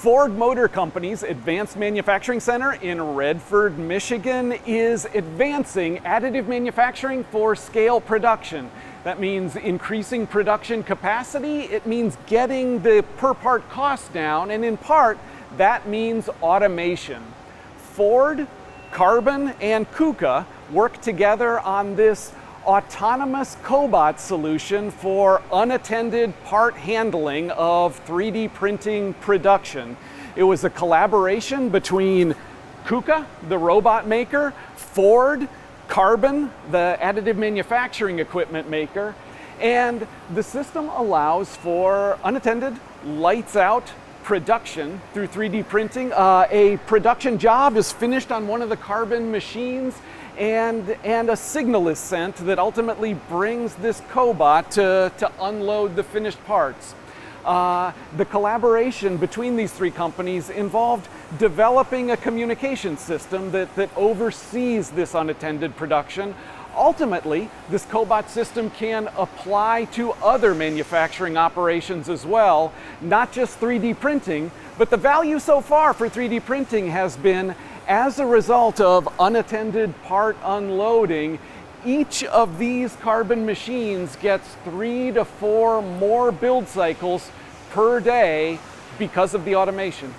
Ford Motor Company's Advanced Manufacturing Center in Redford, Michigan is advancing additive manufacturing for scale production. That means increasing production capacity, it means getting the per part cost down, and in part, that means automation. Ford, Carbon, and KUKA work together on this autonomous cobot solution for unattended part handling of 3D printing production. It was a collaboration between KUKA, the robot maker, Ford, Carbon, the additive manufacturing equipment maker, and the system allows for unattended, lights out production through 3D printing. A production job is finished on one of the Carbon machines, and a signal is sent that ultimately brings this cobot to unload the finished parts. The collaboration between these three companies involved developing a communication system that oversees this unattended production. Ultimately, this cobot system can apply to other manufacturing operations as well, not just 3D printing, but the value so far for 3D printing has been, as a result of unattended part unloading, each of these Carbon machines gets 3 to 4 more build cycles per day because of the automation.